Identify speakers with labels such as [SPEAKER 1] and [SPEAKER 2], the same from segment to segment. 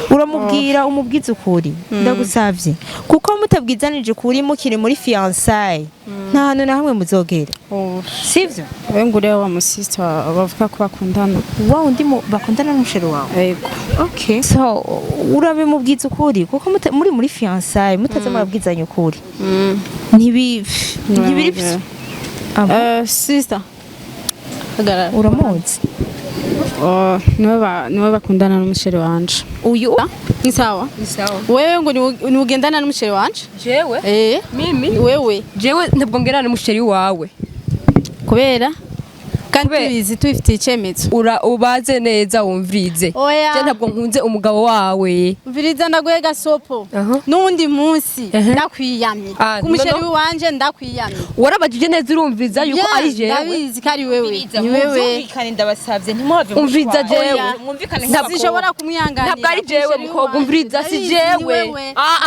[SPEAKER 1] uramubwira umubwiza ukuri ndagusavye kuko mutabwizanije ukuri mukiri muri fiançailles nta hantu na hamwe muzogera sivyo
[SPEAKER 2] we ngure wa musista bavuga ko bakundana
[SPEAKER 1] wa undi bakundana n'umusheri wawe
[SPEAKER 2] yego
[SPEAKER 1] okay so urabimubwiza ukuri kuko muri fiançailles mutaza murabwizanya ukuri ntibiri
[SPEAKER 2] sister
[SPEAKER 1] uramuzi
[SPEAKER 2] niwe bakundana n'umusheri wanje
[SPEAKER 1] uyu
[SPEAKER 2] ni sawa wewe ngo niugendana n'umusheri wanje
[SPEAKER 3] jewe mimi
[SPEAKER 2] wewe
[SPEAKER 3] jewe ntabwo ngerana n'umusheri wawe
[SPEAKER 2] kubera kandi bizi tubifitiye icyemezo
[SPEAKER 3] ubaze neza wumvirize je ntabwo nkunze umugabo wawe
[SPEAKER 2] umviriza ndaguhe gasopo n'undi munsi ndakwiyamye umusheri wanje ndakwiyamye
[SPEAKER 3] warabajije neza urumviriza yuko ari jewe
[SPEAKER 2] ndabizi kari wewe
[SPEAKER 1] ni wewe kandi ndabasavye ntimuhave
[SPEAKER 3] umviriza jewe
[SPEAKER 2] ntabwo ushobora kumwihanganira
[SPEAKER 3] ntabwo ari jewe mukobwa umviriza si jewe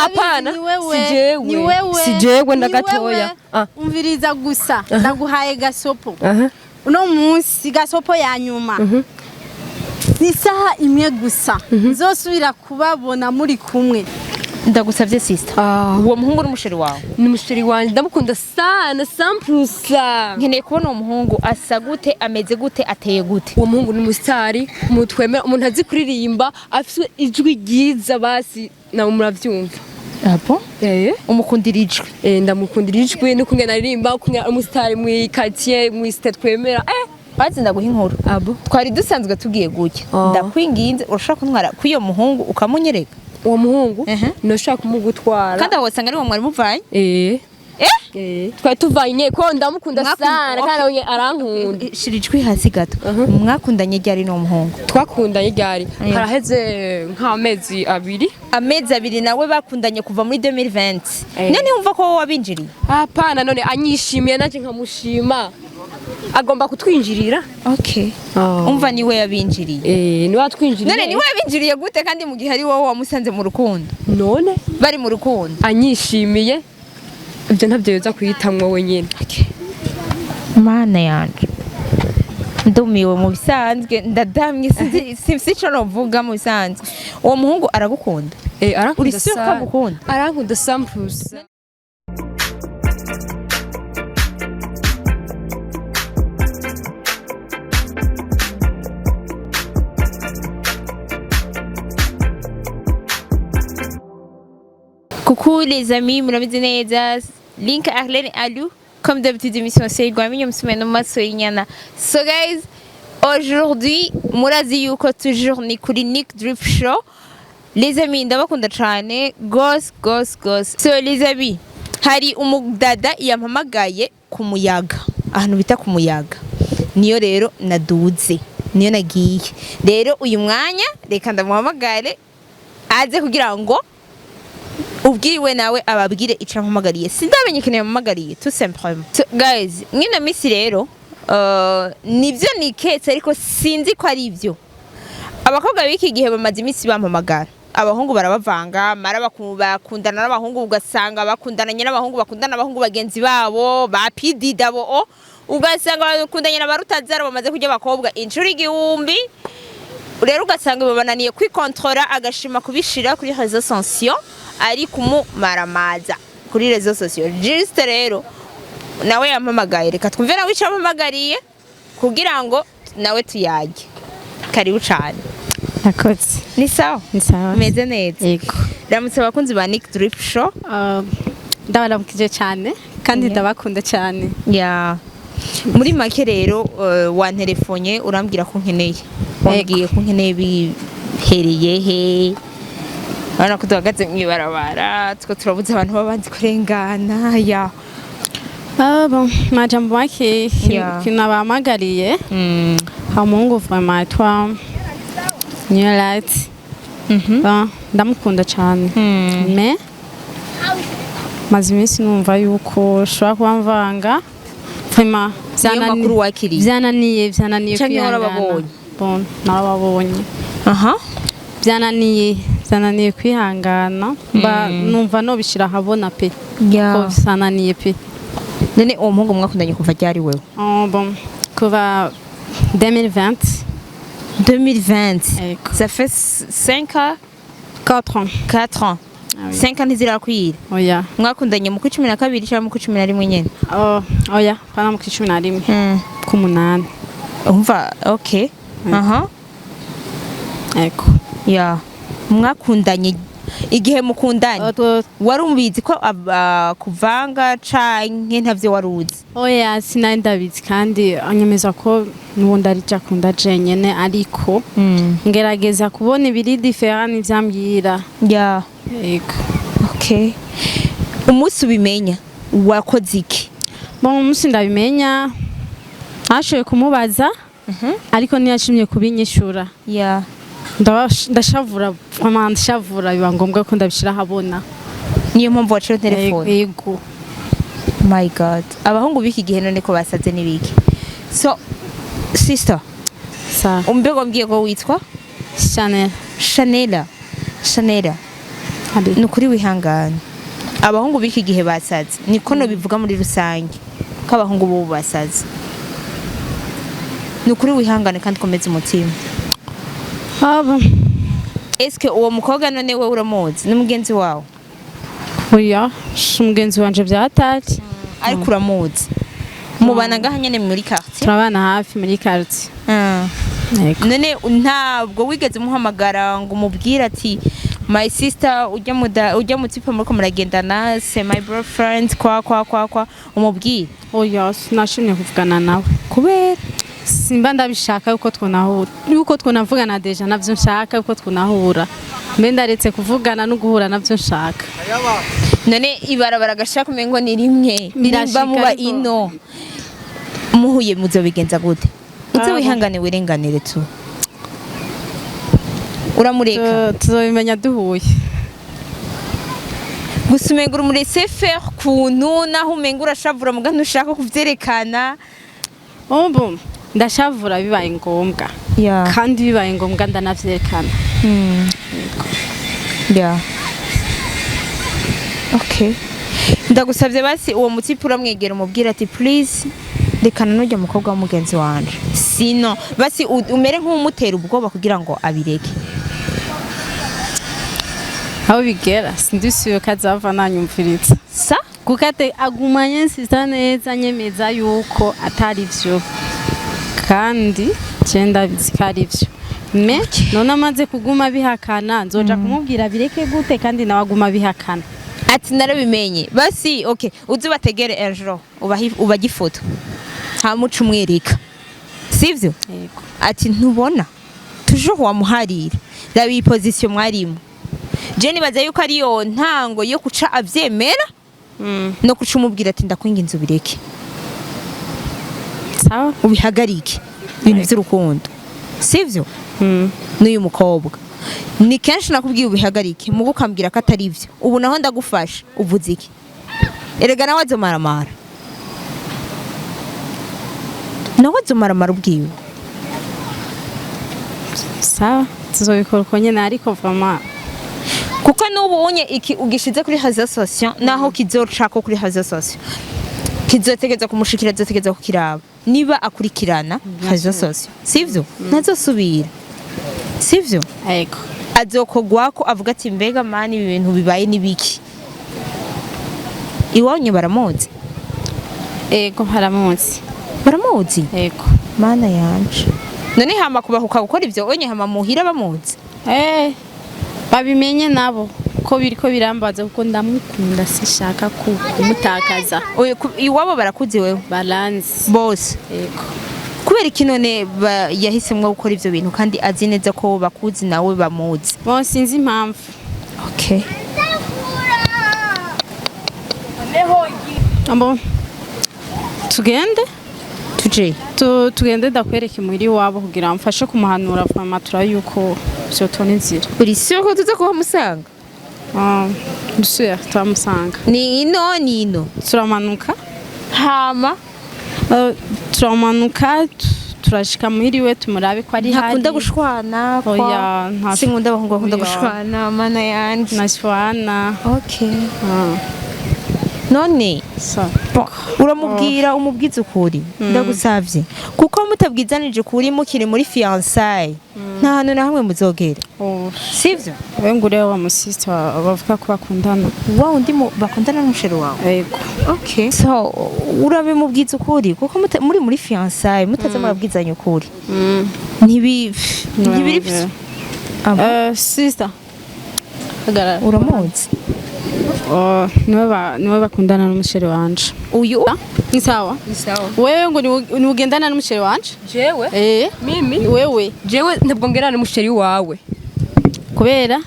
[SPEAKER 3] apana si jewe ndagatoya
[SPEAKER 2] umviriza gusa ndaguhaye gasopo uno munsi gasopo ya nyuma ni saha imwe gusa nzosubira kubabona muri kumwe
[SPEAKER 1] ndagusavye sister uwo muhungu n'umusheri wawe
[SPEAKER 3] ni umusheri wanje ndamukunda sana samprusa
[SPEAKER 1] nkeneye kubona uwo muhungu asa gute ameze gute ateye gute
[SPEAKER 3] uwo muhungu ni umusitari umutwemera umuntu azi kuririmba afite ijwi ryiza basi nawe muravyumva
[SPEAKER 1] Apo? Umukundira ijwi.
[SPEAKER 3] Ndamukundira ijwi nuko ngena aririmba kunya umusitari mu quartier mu state twemera.
[SPEAKER 1] Bazi ndaguha inkuru.
[SPEAKER 3] Abo.
[SPEAKER 1] Twari dusanzwe tugiye gucya. Ndakwinginze urashaka kuntwara kuyo muhungu ukamunyereka.
[SPEAKER 3] Uwo muhungu noshaka kumugutwara.
[SPEAKER 1] Kandi wasanga ari wo mwari muvanye?
[SPEAKER 3] Twari tuvanye ko ndamukunda sana kandi arankunda.
[SPEAKER 1] Shira ijwi hasi gato. Mwakundanye ryari no muhungu?
[SPEAKER 3] Twakundanye ryari. Haraheze nk'amezi abiri.
[SPEAKER 1] Amezi abiri nawe bakundanye kuva muri 2020. None umva ko wabinjiriye?
[SPEAKER 3] Apana none anyishimiye naje nkamushima. Agomba kutwinjirira.
[SPEAKER 1] Okay. Umva niwe yabinjiriye.
[SPEAKER 3] Ni watwinjiriye.
[SPEAKER 1] None niwe yabinjiriye gute kandi mu gihe ari wowe wamusanze mu rukundo?
[SPEAKER 3] None
[SPEAKER 1] bari mu rukundo.
[SPEAKER 3] Anyishimiye. Ibyo ntabyo yoza kuyitamwa wenyine.
[SPEAKER 1] Mana yanje. Ndumiwe mu bisanzwe ndadamye sico novuga mu bisanzwe. Uwo muhungu aragukunda?
[SPEAKER 3] Arakunda
[SPEAKER 1] sana.
[SPEAKER 3] Arankunda samprusa.
[SPEAKER 1] Coucou les amis, murabizi neza. Link Arlene Alou, comme d'habitude émission c'est Guami Msumeno Masoinyana. So guys, aujourd'hui, murazi yuko toujours ni kuri Nick Drip Show. Les amis, ndabakunda cyane, gos. So les amis, hari umudada yampamagaye ku muyaga. Ahantu bita ku muyaga. Niyo rero naduze. Niyo nagiye. Rero uyu mwanya reka ndamuhamagare aze kugira ngo ubwiriwe nawe ababwire ica mpamagariye sindamenye kintu mpamagariye tout simplement. So, guys mwina misi rero nivyo niketse ariko sinzi ko ari ivyo abakobwa biki gihe bamaze imisi bampamagara abahungu barabavanga mara bakundana n'abahungu ugasanga bakundananye n'abahungu bakundana n'abahungu bagenzi babo ba Diddy abo ugasanga bakundanye n'abarutazara bamaze kujya abakobwa inshuri igihumbi rero ugasanga babananiye kwikontrola agashima kubishira kuri réseaux sociaux ari kumumaramaza kuri réseaux sociaux juste rero nawe yampamagaye reka twumve nawe icampamagariye kugira ngo nawe tuyage karibu cyane
[SPEAKER 2] nakotse
[SPEAKER 1] ni sawa meze neza
[SPEAKER 2] yego
[SPEAKER 1] ramutse abakunzi ba Nick Drip Show
[SPEAKER 2] ndabaramukije cyane kandi ndabakunda cyane
[SPEAKER 1] muri make rero wanterefonye urambwira ko nkeneye wambwiye ko nkeneye bihereye he Bana kuduhagaze mwibarabara two turabuze abantu babanzi kurengana
[SPEAKER 2] bon majambo make kinabamagariye hamungu vraiment toi Niolite ndamukunda cyane mais mazimisi numva yuko shobora kuba mvanga vraiment byananiye kwihangana bon narababonye byananiye kwihangana numva no bishira habona pe ko sananiye pe
[SPEAKER 1] none uwo muhungu mwakundanye kuva ryari wewe
[SPEAKER 2] bon kuva 2020
[SPEAKER 1] ça fait 5 ans
[SPEAKER 2] 4 ans.
[SPEAKER 1] 4 ans. 5 ans ntizirakwira.
[SPEAKER 2] Oya.
[SPEAKER 1] Mwakundanye mu 12 cyangwa mu 11 nyene?
[SPEAKER 2] Oya, pana mu 11. Ku 8.
[SPEAKER 1] Umva, okay.
[SPEAKER 2] Eko.
[SPEAKER 1] Ya. Mwakundanye igihe mukundanye. Warumbizi ko kuvanga canke ntavyo waruzi?
[SPEAKER 2] Oya, sinari ndabizi kandi anyemeza ko nubundi ari cyakunda jenyene ariko ngerageza kubona ibiri different ivyambwira.
[SPEAKER 1] Ya.
[SPEAKER 2] Eko.
[SPEAKER 1] Okay. Umunsi ubimenya wakoze iki?
[SPEAKER 2] Bon, umunsi ndabimenya ashoye kumubaza ariko ntiyashimye kubinyishura.
[SPEAKER 1] Ya.
[SPEAKER 2] Ndashavura, vraiment ndashavura biba ngombwa ko ndabishira habona.
[SPEAKER 1] Niyo mpamvu waciye telefone.
[SPEAKER 2] Yego.
[SPEAKER 1] My God. Abahungu biki gihe none ko basaze nibiki. So, sister.
[SPEAKER 2] Sa.
[SPEAKER 1] Umbego mbwiye ko witwa
[SPEAKER 2] Chanel.
[SPEAKER 1] Chanel. Nukuri wihangana. Abahungu biki gihe basaze. Niko no bivuga muri rusange. Ko abahungu bo basaze. Nukuri wihangane kandi komeza umutima. Eske uwo mukobwa none we uramuzi n'umugenzi wawe?
[SPEAKER 2] Oya, umugenzi wanje byatari.
[SPEAKER 1] Ariko uramuzi. Mubana ngaha nyene muri quartier?
[SPEAKER 2] Turabana hafi muri quartier.
[SPEAKER 1] None ntabwo wigeze muhamagara ngo umubwire ati my sister ujya mu tipe muri ko muragendana, c'est my boyfriend kwa umubwire?
[SPEAKER 2] Oya, sinashimye kuvugana nawe.
[SPEAKER 1] Kubera
[SPEAKER 2] simba ndabishaka yuko twonavugana deja navyo nshaka yuko twonahura mbe ndaretse kuvugana no guhura navyo nshaka.
[SPEAKER 1] None ibarabara gashaka umengo ni rimwe nimba muba ino muhuye muzobigenza gute? Uze wihangane wirenganire tu uramureka
[SPEAKER 2] tuzobimenya duhuye.
[SPEAKER 1] Gusa umengo urumuretse faire kuntu naho umengo urashavura muganga ushaka kuvyerekana.
[SPEAKER 2] Bon, ndashavura bibaye ngombwa. Kandi bibaye ngombwa ndanavyerekana.
[SPEAKER 1] Okay. Ndagusavye basi uwo mutipe uramwegera umubwira ati please rekana n'ujya mukobwa w'umugenzi wanje. Sino basi umere nk'umutera ubwoba kugira ngo abireke.
[SPEAKER 2] Aho bigera sindisuye kazava nanyumviritsa.
[SPEAKER 1] Sa?
[SPEAKER 2] Kukate agumanye sisa neza nyemeza yuko atari vyo. Kandi cenda bizikari vyo. Me none amaze kuguma bihakana nzoja kumubwira bireke gute kandi nawe aguma bihakana.
[SPEAKER 1] Ati narabimenye. Basi okay, uzi bategere ejo ubagifoto. Ha mucu mwereka. Sivyo?
[SPEAKER 2] Yego.
[SPEAKER 1] Ati ntubona. Toujours wamuharira. Rabi position mwarimo. Je nibaza yuko ari yo ntango yo kuca avyemera. No kuca umubwira ati ndakwinginze ubireke.
[SPEAKER 2] Sawa
[SPEAKER 1] ubihagarike ibintu by'urukundo. Sivyo? N'uyu mukobwa. Ni kenshi nakubwiye ubihagarike mugo kambwira ko atari ivyo. Ubu naho ndagufasha uvuze iki? Erega nawe azomaramara. Nawe azomaramara ubwiwe.
[SPEAKER 2] Sawa tuzobikora uko nyene ariko vraiment
[SPEAKER 1] kuko n'ubu unye iki ugishize kuri réseaux sociaux naho kizoca kuri réseaux sociaux. Kizotegeza kumushikira zotegeza kukiraba. Niba akurikirana réseaux sociaux. Sivyo? Nazosubira. Sivyo?
[SPEAKER 2] Yego.
[SPEAKER 1] Azokogwako avuga ati mbega mani ibintu bibaye nibiki. Iwonye baramuzi.
[SPEAKER 2] Yego haramuzi.
[SPEAKER 1] Baramuzi?
[SPEAKER 2] Yego.
[SPEAKER 1] Mana yanje. None hama kubahuka gukora ivyo onye hama muhira bamuzi.
[SPEAKER 2] Babimenye nabo ko biriko birambaza kuko ndamukunda sishaka kumutakaza.
[SPEAKER 1] Iwabo barakuzi wewe?
[SPEAKER 2] Balance.
[SPEAKER 1] Boss.
[SPEAKER 2] Yego.
[SPEAKER 1] Kubera iki none yahisemwe gukora ivyo bintu kandi azi neza ko bakuzi nawe bamuzi?
[SPEAKER 2] Bon sinzi impamvu.
[SPEAKER 1] Okay.
[SPEAKER 2] Bon. Tugende? Tugende ndakwereka muri wabo kugira mfashe kumuhanura amatura yuko vyotona inzira.
[SPEAKER 1] Uri sure ko tuza kuhamusanga?
[SPEAKER 2] Ndusuye twamusanga.
[SPEAKER 1] Ni ino.
[SPEAKER 2] Turamanuka.
[SPEAKER 1] Hama
[SPEAKER 2] turamanuka turashika muhiriwe tumurabe ko ari hari.
[SPEAKER 1] Ntakunda gushwana kwa.
[SPEAKER 2] Oya nta.
[SPEAKER 1] Sinkunda abahungu bakunda gushwana mana yanje.
[SPEAKER 2] Nashwana.
[SPEAKER 1] Okay. None uramubwira umubwiza ukuri ndagusavye kuko mutabwizanije kuri mukiri muri fiançailles nta hantu na hamwe muzogera. sivyo
[SPEAKER 2] we ngure wa musista bavuga ko bakundana
[SPEAKER 1] wa undi bakundana n'umusheri wawe
[SPEAKER 2] yego
[SPEAKER 1] okay so urabe mubwiza ukuri kuko muri fiançailles mutaze murabwizanya ukuri ntibiri
[SPEAKER 2] sister agara
[SPEAKER 1] uramuzi
[SPEAKER 2] niwe bakundana n'umusheri wanje
[SPEAKER 1] uyu
[SPEAKER 2] ni sawa wewe ngo ni ugendana n'umusheri wanje
[SPEAKER 3] jewe mimi
[SPEAKER 2] wewe
[SPEAKER 3] jewe ntabwo ngerana n'umusheri wawe
[SPEAKER 2] kubera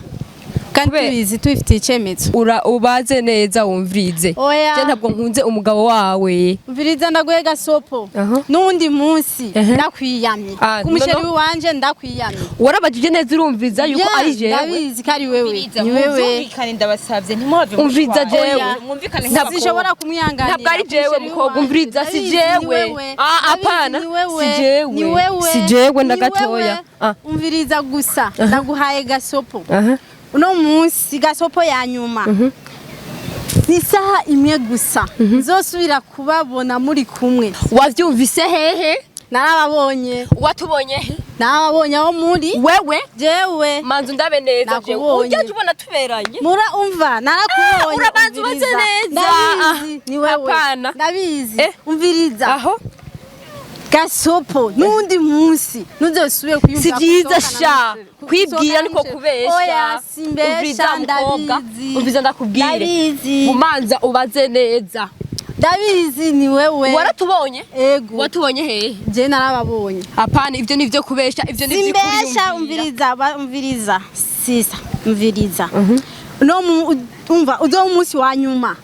[SPEAKER 2] kandi tubizi tubifitiye icyemezo
[SPEAKER 3] ubaze neza wumvirize je ntabwo nkunze umugabo wawe
[SPEAKER 2] umviriza ndaguhe gasopo n'undi munsi ndakwiyamye umusheri wanje ndakwiyamye
[SPEAKER 3] warabajije neza urumviriza yuko ari jewe
[SPEAKER 2] ndabizi kari wewe ni wewe
[SPEAKER 1] kandi ndabasavye ntimuhave
[SPEAKER 3] umviriza jewe
[SPEAKER 2] ntazishobora kumwihanganira
[SPEAKER 3] ntabwo ari jewe mukobwa umviriza si jewe apana si jewe ndagatoya
[SPEAKER 2] umviriza gusa ndaguhaye gasopo uno munsi gasopo ya nyuma ni saha imwe gusa nzosubira kubabona muri kumwe
[SPEAKER 3] wavyumvise hehe
[SPEAKER 2] narababonye
[SPEAKER 3] watubonye he
[SPEAKER 2] narababonye aho muri
[SPEAKER 3] wewe
[SPEAKER 2] jewe
[SPEAKER 3] manzu ndabe neza jewe ujya tubona tuberanye
[SPEAKER 2] mura umva narakubonye
[SPEAKER 3] urabanza ubaze neza
[SPEAKER 2] ni wewe ndabizi umviriza
[SPEAKER 3] aho
[SPEAKER 2] gasopo n'undi munsi nuzosubire kuyumva
[SPEAKER 3] si byiza sha kwibwira niko kubesha
[SPEAKER 2] oya simbesha ndabizi
[SPEAKER 3] umviza ndakubwire mumanza ubaze neza
[SPEAKER 2] ndabizi ni wewe
[SPEAKER 3] waratubonye
[SPEAKER 2] ego
[SPEAKER 3] watubonye hehe
[SPEAKER 2] je narababonye
[SPEAKER 3] apana ivyo nivyo kubesha ivyo nivyo
[SPEAKER 2] simbesha umviriza sisa umviriza no umva uzo umunsi wa nyuma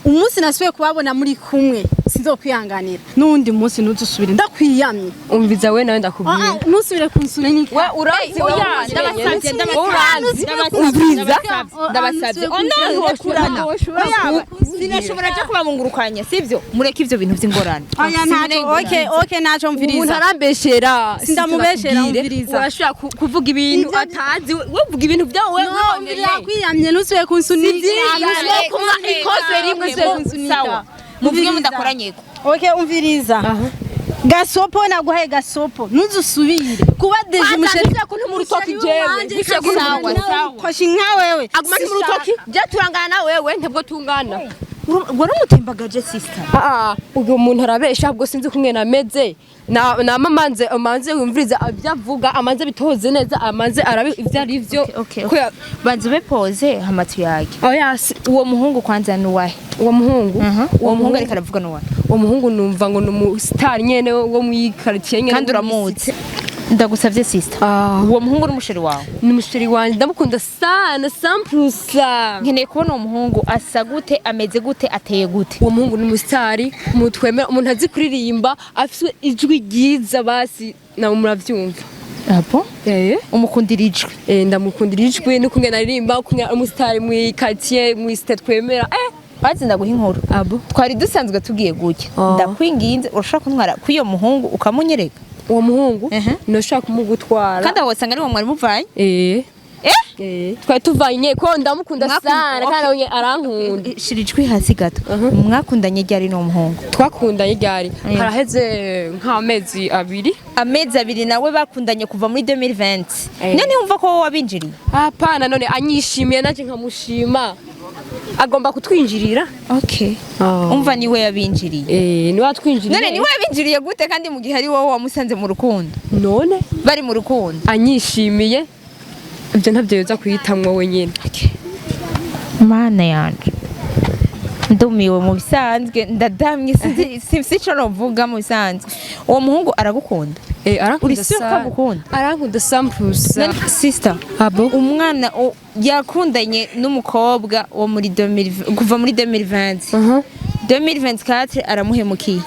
[SPEAKER 2] umunsi nasubiye kubabona muri kumwe sinzokwihanganira n'undi munsi ntuzusubire ndakwiyamye
[SPEAKER 3] umviza we nawe ndakubwira
[SPEAKER 2] ntusubire kunsura niki
[SPEAKER 3] we urazi
[SPEAKER 1] oya ndabasabye kurana oya sinashobora je kubamungurukanya sivyo mureke ivyo bintu vy'ingorane
[SPEAKER 2] oya ntaco okay naco mviriza
[SPEAKER 3] umuntu arambeshera
[SPEAKER 2] sindamubeshera umviriza
[SPEAKER 3] urashaka kuvuga ibintu atazi we uvuga ibintu byawe
[SPEAKER 2] wewe kwiyamye ntusubire kunsunika
[SPEAKER 3] ikoze rimwe
[SPEAKER 1] sawa muvuge mudakoranye ko
[SPEAKER 2] okay umviriza gasopo naguhaye gasopo ntuzusubire kuba deje umusheri
[SPEAKER 3] ko mu rutoki jewe
[SPEAKER 1] sawa
[SPEAKER 2] koshi nka wewe
[SPEAKER 3] aguma mu rutoki je turangana wewe ntabwo tungana
[SPEAKER 1] waramutembagaje sister
[SPEAKER 3] uyu muntu arabesha ahubwo sinzi kumwe nameze na mamanze amanze yumviriza abyavuga amanze bitoze neza amanze arabi ivyo ari vyo
[SPEAKER 1] banze bepoze hamatu yake
[SPEAKER 3] oya
[SPEAKER 1] uwo muhungu kwanza nuwahe
[SPEAKER 3] uwo muhungu
[SPEAKER 1] uwo muhungu ariko aravuga nuwahe
[SPEAKER 3] uwo muhungu numva ngo numu star nyene wo mu quartier nyene
[SPEAKER 1] kandi uramutse ndagusavye sister uwo muhungu n'umusheri wawe
[SPEAKER 3] ni umusheri wanje ndamukunda sana samprusa
[SPEAKER 1] nkeneye kubona uwo muhungu asa gute ameze gute ateye gute
[SPEAKER 3] uwo muhungu ni umustari mutwemera umuntu azi kuririmba afite ijwi ryiza basi nawe muravyumva
[SPEAKER 1] apo umukundira ijwi
[SPEAKER 3] ndamukundira ijwi nuko ngena aririmba umustari mu quartier mu state twemera
[SPEAKER 1] bazi ndaguha inkuru twari dusanzwe tugiye gucya ndakwinginze urashaka kuntwara kwiyo muhungu ukamunyereka
[SPEAKER 3] uwo muhungu noshaka kumugutwara
[SPEAKER 1] kandi wasanga ari wo mwari muvanye
[SPEAKER 3] twari tuvanye ko ndamukunda sana kandi arankunda
[SPEAKER 1] shirijwe hasi gato mwakundanye ryari no muhungu
[SPEAKER 3] twakundanye ryari haraheze nk'amezi abiri
[SPEAKER 1] nawe bakundanye kuva muri 2020 none umva ko wabinjiriye
[SPEAKER 3] apana none anyishimiye naje nkamushima agomba kutwinjirira
[SPEAKER 1] umva niwe yabinjiriye
[SPEAKER 3] niwe atwinjiriye
[SPEAKER 1] none niwe yabinjiriye gute kandi mu gihe ari wowe wamusanze mu rukundo
[SPEAKER 3] none
[SPEAKER 1] bari mu rukundo
[SPEAKER 3] anyishimiye ibyo ntabyo yoza kuyitamwa wenyine
[SPEAKER 1] mana yanje ndumiwe mu bisanzwe ndadamye sinzi ico novuga mu bisanzwe uwo muhungu aragukunda
[SPEAKER 3] arankunda sana arankunda samprusa
[SPEAKER 1] sister umwana yakundanye n'umukobwa wo muri kuva muri 2020 2024 aramuhemukiye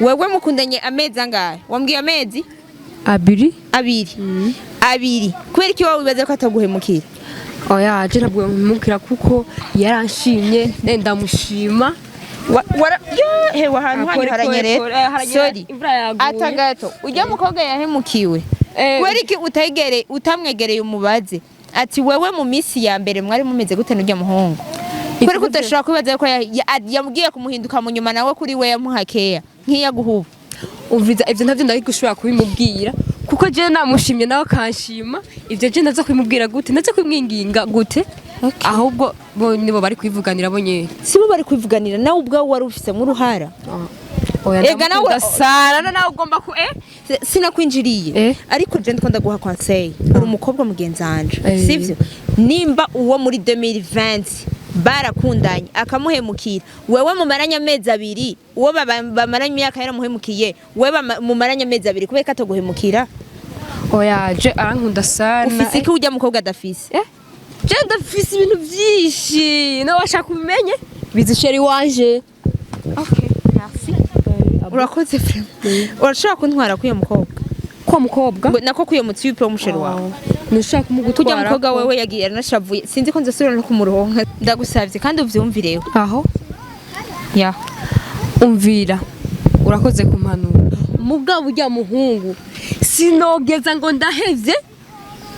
[SPEAKER 1] wewe mukundanye amezi angahe wambwiye amezi
[SPEAKER 3] abiri
[SPEAKER 1] kubera iki wowe wibaza ko ataguhemukira
[SPEAKER 3] oya je ntabwo mumukira kuko yaranshimye ndamushima
[SPEAKER 1] hewa ahantu hanyu haranyerera sorry atagato ujya mukobwa yahemukiwe kubera iki utamwegereye umubaze ati wewe mu minsi ya mbere mwari mumeze gute n'ujya muhungu kubera ko udashobora kwibaza ko yamubwiye kumuhinduka mu nyuma nawe kuri we yamuhakeya nk'iyaguhuba
[SPEAKER 3] umviriza ivyo ntavyo ndabigushobora kubimubwira kuko je namushimye nawe kanshima ivyo je naza kwimubwira gute naza kwimwinginga gute ahubwo bo nibo bari kwivuganira bo nyene
[SPEAKER 1] sibo bari kwivuganira nawe ubwawe wari ufise mu ruhara
[SPEAKER 3] ega nawe sara nawe ugomba ku
[SPEAKER 1] sinakwinjiriye ariko je ndikunda guha conseil uri umukobwa mugenzi wanje sivyo nimba uwo muri 2020 barakundanye akamuhemukira wewe mumaranya amezi abiri uwo bamaranya imyaka yaramuhemukiye wewe mumaranya amezi abiri kubera kataguhemukira
[SPEAKER 3] oya je arankunda sana
[SPEAKER 1] ufise iki ujya mukobwa adafise
[SPEAKER 3] je ndafise ibintu byinshi nawe washaka kubimenye bizisheri wanje
[SPEAKER 1] okay merci urakoze frère urashaka kuntwara kuyo mukobwa nako kuyo mutipe w'umusheri wawe
[SPEAKER 3] nushaka kumugutwara
[SPEAKER 1] kujya mukobwa wewe yagiye aranashavuye sinzi ko nzosubira no kumuronka ndagusavye kandi uvyumvireho
[SPEAKER 3] aho
[SPEAKER 1] ya
[SPEAKER 3] umvira urakoze kumpanura mugabo ujya muhungu sinogeza ngo ndahevye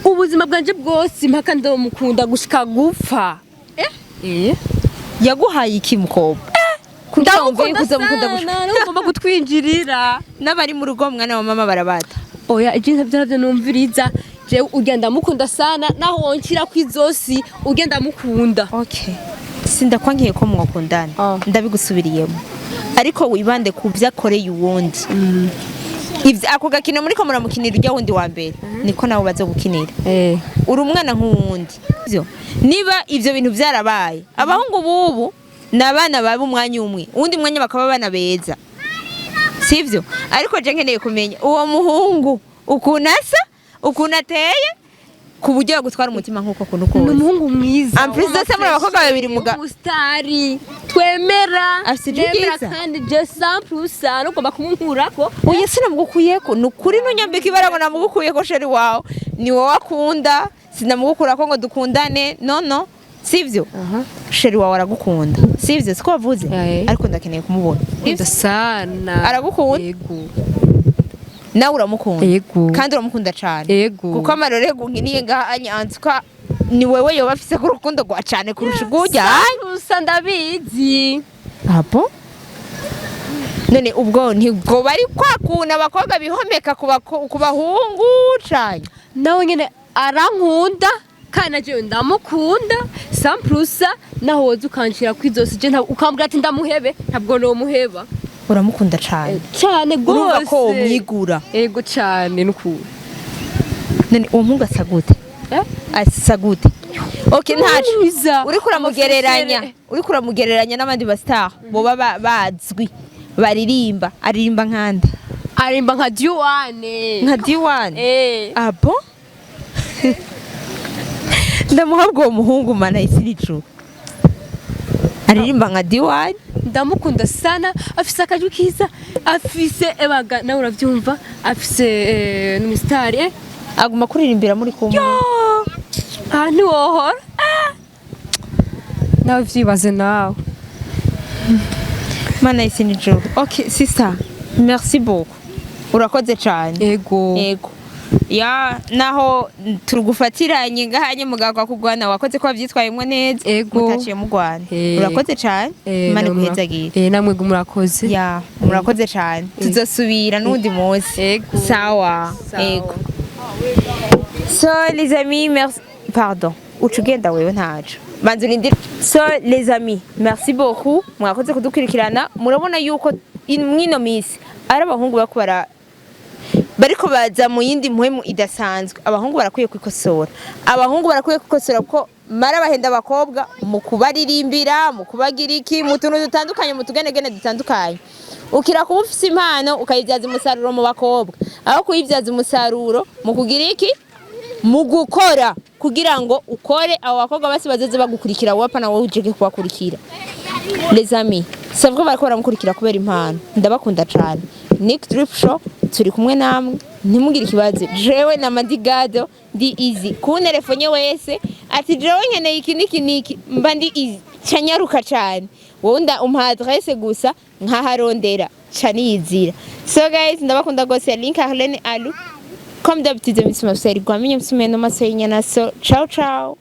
[SPEAKER 3] ubuzima bwanje bwose mpaka ndomukunda gushika gupfa
[SPEAKER 1] yaguhaye iki mukobwa
[SPEAKER 3] ndamukunda sana ugomba gutwinjirira
[SPEAKER 1] n'abari mu rugo mwana wa mama barabata
[SPEAKER 3] oya ijinta byaravyo numviriza je ugenda mukunda sana naho wonkira kwizosi ugenda mukunda
[SPEAKER 1] okay sindakwangiye ko mwakundana ndabigusubiriyemo ariko wibande ku vyakoreye uwundi ivyo ako gakino muri ko muramukinira ujya wundi wa mbere niko nawe bazo gukinira uri umwana nk'uwundi byo niba ivyo bintu byarabaye abahungu bubu nabana baba umwanya umwe undi mwanya bakaba bana beza sivyo ariko je nkeneye kumenya uwo muhungu ukunasa ukunateye ku buryo yagutwara umutima nkuko kuno ko
[SPEAKER 3] umuhungu mwiza
[SPEAKER 1] ampriza se muri abakobwa babiri muga
[SPEAKER 3] mustari twemera
[SPEAKER 1] nemera
[SPEAKER 3] kandi je simple sana ugomba kumunkurako
[SPEAKER 1] oya sinamugukuyeko nukuri nunyambika ibarago namugukuyeko sheri wawe ni wowe akunda sinamugukurako ngo dukundane no sivyo sheri wawe aragukunda sivyo siko wavuze ariko ndakeneye kumubona
[SPEAKER 3] ivyo sana
[SPEAKER 1] aragukunda
[SPEAKER 3] yego
[SPEAKER 1] nawe uramukunda kandi uramukunda cyane kuko amarorego nkiniye ngahanyanzwa ni wewe yoba afise ku rukundo rwa cyane kurusha ugujya
[SPEAKER 3] gusa ndabizi
[SPEAKER 1] apo none ubwo ntibwo bari kwakuna abakobwa bihomeka ku bahungu cyane
[SPEAKER 3] nawe nyene arankunda kandi naje ndamukunda samprusa naho woza ukanshira kwizosi je ukambwira ati ndamuhebe ntabwo no muheba
[SPEAKER 1] uramukunda cyane
[SPEAKER 3] gose
[SPEAKER 1] urumva ko umwigura
[SPEAKER 3] yego cyane nukuri
[SPEAKER 1] none uwo mpungu asa gute asa gute okay ntacu uri kuramugereranya n'abandi ba star boba bazwi baririmba aririmba nkanda
[SPEAKER 3] arimba nka Diwane
[SPEAKER 1] abo ndamuhabwa uwo muhungu mana isiricu aririmba nka Diwane
[SPEAKER 3] ndamukunda sana afise akajwi kiza afise ebaga nawe uravyumva afise n'umustari
[SPEAKER 1] aguma kuririmbira muri kumwe
[SPEAKER 3] ahantu wohora nawe vyibaze nawe
[SPEAKER 1] mana isiricu okay sister merci beaucoup urakoze cyane
[SPEAKER 3] yego
[SPEAKER 1] ya naho turugufatiranye ngahanye mugakwa kugwana wakoze ko bavyitwayemwe neza mutaciye mugwana urakoze cyane mane guhezagira
[SPEAKER 3] namwe murakoze
[SPEAKER 1] ya murakoze cyane tuzosubira n'undi munsi sawa yego so les amis merci pardon ucugenda wewe ntacu banzu nindira so les amis merci beaucoup mwakoze kudukurikirana murabona yuko mwino misi ari abahungu bakora bariko baza mu yindi muhemu idasanzwe abahungu barakwiye kwikosora ko mara bahenda abakobwa mu kubaririmbira mu kubagira iki mu tuntu dutandukanye mu tugenegene dutandukanye ukira kuba ufise impano ukayibyaza umusaruro mu bakobwa aho kuyibyaza umusaruro mu kugira iki mu gukora kugira ngo ukore abo bakobwa basi bazoze bagukurikira wowe pana wowe ujeke kubakurikira les amis savwe bariko baramukurikira kubera impano ndabakunda cyane Nick Drip Show turi kumwe namwe ntimugire ikibazo jewe na Madigado ndi easy kunerefonye wese ati jewe nkeneye iki niki mba ndi easy canyaruka cyane wowe umpa adresse gusa nkaharondera caniyizira so guys ndabakunda gose link Arlene Alu comme d'habitude msima seri kwa minyo msima no maso yinyana so ciao